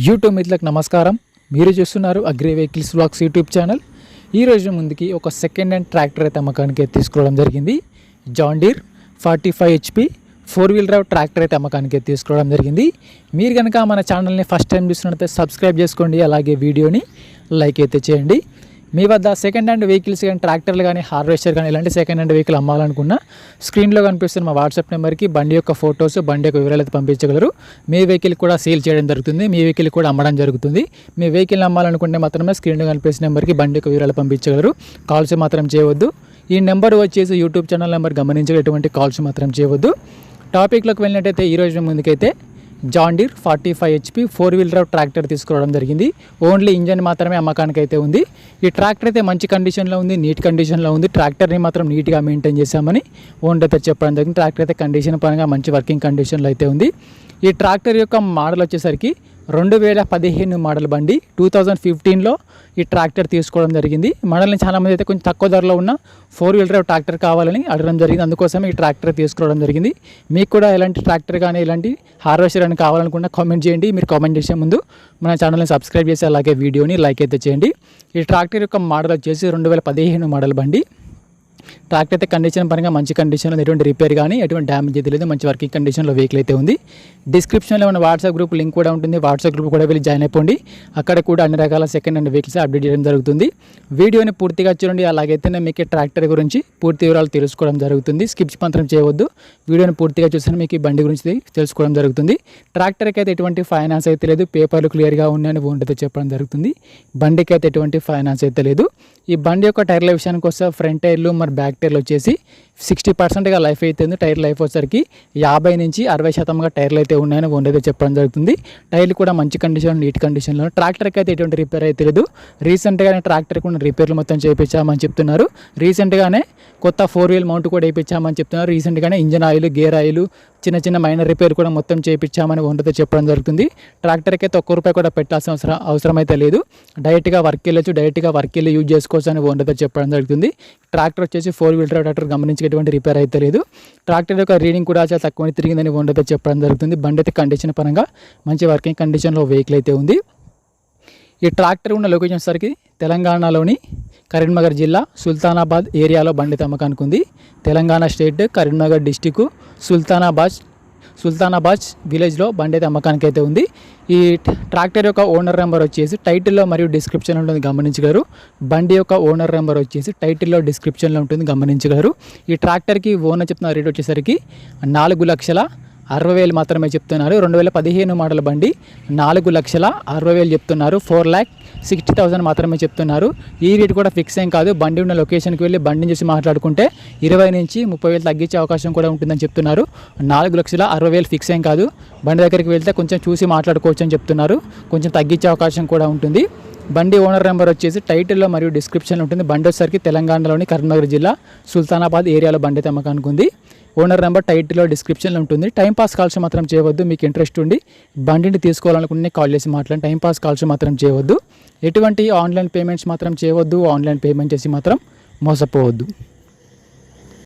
YouTube మిత్రులకు నమస్కారం. మీరు చూస్తున్నారు agri vehicles vlogs YouTube channel. ఈరోజు ముందుకి ఒక సెకండ్ హ్యాండ్ ట్రాక్టర్ అయితే అమ్మకానికి తీసుకోవడం జరిగింది. John Deere 45 HP 4-wheel drive tractor అయితే అమ్మకానికి తీసుకోవడం జరిగింది. మీరు కనుక మన ఛానల్ని ఫస్ట్ టైం చూస్తున్నట్లయితే సబ్స్క్రైబ్ చేసుకోండి, అలాగే వీడియోని లైక్ అయితే చేయండి. మీ వద్ద సెకండ్ హ్యాండ్ వెహికల్స్ కానీ ట్రాక్టర్లు కానీ హార్వెస్టర్ కానీ ఇలాంటి సెకండ్ హ్యాండ్ వెహికల్ అమ్మాలనుకున్నా స్క్రీన్లో కనిపిస్తున్న మా వాట్సాప్ నెంబర్కి బండి యొక్క ఫొటోస్, బండి యొక్క వివరాలు అయితే పంపించగలరు. మీ వెహికల్ కూడా సేల్ చేయడం జరుగుతుంది, మీ వెహికల్ కూడా అమ్మడం జరుగుతుంది. మీ వెహికల్ అమ్మాలనుకుంటే మాత్రమే స్క్రీన్లో కనిపిస్తున్న నెంబర్కి బండి యొక్క వివరాలు పంపించగలరు. కాల్స్ మాత్రం చేయవద్దు. ఈ నెంబర్ వచ్చేసి యూట్యూబ్ ఛానల్ నెంబర్ గమనించే ఎటువంటి కాల్స్ మాత్రం చేయవద్దు. టాపిక్లోకి వెళ్ళినట్టయితే ఈరోజు ముందుకైతే John Deere 45 HP 4-wheel drive tractor తీసుకోవడం జరిగింది. ఓన్లీ ఇంజన్ మాత్రమే అమ్మకానికి అయితే ఉంది. ఈ ట్రాక్టర్ అయితే మంచి కండిషన్లో ఉంది, నీట్ కండిషన్లో ఉంది. ట్రాక్టర్ని మాత్రం నీట్గా మెయింటైన్ చేశామని ఓనర్ అయితే చెప్పడం జరిగింది. ట్రాక్టర్ అయితే కండిషన్ పరంగా మంచి వర్కింగ్ కండిషన్లో అయితే ఉంది. ఈ ట్రాక్టర్ యొక్క మోడల్ వచ్చేసరికి 2015 మోడల్ బండి. 2015లో ఈ ట్రాక్టర్ తీసుకోవడం జరిగింది. మోడల్ని చాలామంది అయితే కొంచెం తక్కువ ధరలో ఉన్న 4-wheel drive ట్రాక్టర్ కావాలని అడగడం జరిగింది. అందుకోసం ఈ ట్రాక్టర్ తీసుకోవడం జరిగింది. మీకు కూడా ఎలాంటి ట్రాక్టర్ కానీ ఎలాంటి హార్వెస్టర్ అని కావాలనుకున్నా కామెంట్ చేయండి. మీరు కామెంట్ చేసే ముందు మన ఛానల్ని సబ్స్క్రైబ్ చేసి అలాగే వీడియోని లైక్ అయితే చేయండి. ఈ ట్రాక్టర్ యొక్క మోడల్ వచ్చేసి 2015 మోడల్ బండి. ట్రాక్టర్ అయితే కండిషన్ పరంగా మంచి కండిషన్లో, ఎటువంటి రిపేర్ కానీ ఎటువంటి డ్యామేజ్ అయితే లేదు, మంచి వర్కింగ్ కండిషన్లో వెహికల్ అయితే ఉంది. డిస్క్రిప్షన్లో ఉన్న వాట్సాప్ గ్రూప్ లింక్ కూడా ఉంటుంది. వాట్సాప్ గ్రూప్ కూడా వెళ్ళి జాయిన్ అయిపోండి. అక్కడ కూడా అన్ని రకాల సెకండ్ హ్యాండ్ వెహికల్స్ అప్డేట్ చేయడం జరుగుతుంది. వీడియోని పూర్తిగా చూడండి, అలాగైతేనే మీకు ట్రాక్టర్ గురించి పూర్తి వివరాలు తెలుసుకోవడం జరుగుతుంది. స్కిప్స్ మాత్రం చేయవద్దు. వీడియోని పూర్తిగా చూస్తే మీకు ఈ బండి గురించి తెలుసుకోవడం జరుగుతుంది. ట్రాక్టర్కి అయితే ఎటువంటి ఫైనాన్స్ అయితే లేదు, పేపర్లు క్లియర్గా ఉన్నాయని ఓనర్ చెప్పడం జరుగుతుంది. బండికి అయితే ఎటువంటి ఫైనాన్స్ అయితే లేదు. ఈ బండి యొక్క టైర్ల విషయానికి వస్తే ఫ్రంట్ టైర్లు మరి బ్యాక్ టైర్లు వచ్చేసి 60%గా లైఫ్ అయితే ఉంది. టైర్ లైఫ్ వచ్చేసరికి 50 నుంచి 60% టైర్లు అయితే ఉన్నాయని ఓనర్ అయితే చెప్పడం జరుగుతుంది. టైర్లు కూడా మంచి కండిషన్, నీట్ కండిషన్లో. ట్రాక్టర్కి అయితే ఎటువంటి రిపేర్ అయితే లేదు. రీసెంట్గానే ట్రాక్టర్కి ఉన్న రిపేర్లు మొత్తం చేయించామని చెప్తున్నారు. రీసెంట్గానే కొత్త 4-wheel మౌంట్ కూడా వేయించామని చెప్తున్నారు. రీసెంట్గానే ఇంజన్ ఆయిల్, గేర్ ఆయిల్, చిన్న చిన్న మైనర్ రిపేర్ కూడా మొత్తం చేయించామని ఓనర్ చెప్పడం జరుగుతుంది. ట్రాక్టర్కి అయితే ఒక్క రూపాయి కూడా పెట్టాల్సిన అవసరం అయితే లేదు. డైరెక్ట్గా వర్క్ వెళ్ళొచ్చు, డైరెక్ట్గా వర్క్ వెళ్ళి యూజ్ చేసుకోవచ్చు అని ఓనర్ చెప్పడం జరుగుతుంది. ట్రాక్టర్ వచ్చేసి 4-wheel drive ట్రాక్టర్ గమనించి ఎటువంటి రిపేర్ అయితే లేదు. ట్రాక్టర్ యొక్క రీడింగ్ కూడా చాలా తక్కువ తిరిగిందని ఓనర్ చెప్పడం జరుగుతుంది. బండి అయితే కండిషన్ పరంగా మంచి వర్కింగ్ కండిషన్లో వెహికల్ అయితే ఉంది. ఈ ట్రాక్టర్ ఉన్న లొకేషన్ సరికి తెలంగాణలోని కరీంనగర్ జిల్లా సుల్తానాబాద్ ఏరియాలో బండి అమ్మకానికి ఉంది. తెలంగాణ స్టేట్ కరీంనగర్ డిస్టిక్ సుల్తానాబాద్ విలేజ్లో బండి అయితే అమ్మకానికి అయితే ఉంది. ఈ ట్రాక్టర్ యొక్క ఓనర్ నెంబర్ వచ్చేసి టైటిల్లో మరియు డిస్క్రిప్షన్లో ఉంటుంది, గమనించగలరు. బండి యొక్క ఓనర్ నెంబర్ వచ్చేసి టైటిల్లో డిస్క్రిప్షన్లో ఉంటుంది, గమనించగలరు. ఈ ట్రాక్టర్కి ఓనర్ చెప్తున్న రేట్ వచ్చేసరికి 4,60,000 మాత్రమే చెప్తున్నారు. 2015 మోడల్ బండి 4,60,000 చెప్తున్నారు. 4,60,000 మాత్రమే చెప్తున్నారు. ఈ రేట్ కూడా ఫిక్స్ ఏం కాదు. బండి ఉన్న లొకేషన్కి వెళ్ళి బండిని చూసి మాట్లాడుకుంటే 20 నుంచి 30,000 తగ్గించే అవకాశం కూడా ఉంటుందని చెప్తున్నారు. 4,60,000 ఫిక్స్ ఏం కాదు. బండి దగ్గరికి వెళ్తే కొంచెం చూసి మాట్లాడుకోవచ్చు అని చెప్తున్నారు. కొంచెం తగ్గించే అవకాశం కూడా ఉంటుంది. బండి ఓనర్ నెంబర్ వచ్చేసి టైటిల్లో మరియు డిస్క్రిప్షన్లో ఉంటుంది. బండి వచ్చేసరికి తెలంగాణలోని కరీంనగర్ జిల్లా సుల్తానాబాద్ ఏరియాలో బండి అమ్మకానికి ఉంది. ఓనర్ నెంబర్ టైటిల్లో డిస్క్రిప్షన్లో ఉంటుంది. టైంపాస్ కాల్స్ మాత్రం చేయవద్దు. మీకు ఇంట్రెస్ట్ ఉండి బండిని తీసుకోవాలనుకుంటే కాల్ చేసి మాట్లాడి టైంపాస్ కాల్స్ మాత్రం చేయవద్దు. ఎటువంటి ఆన్లైన్ పేమెంట్స్ మాత్రం చేయవద్దు. ఆన్లైన్ పేమెంట్ చేసి మాత్రం మోసపోవద్దు.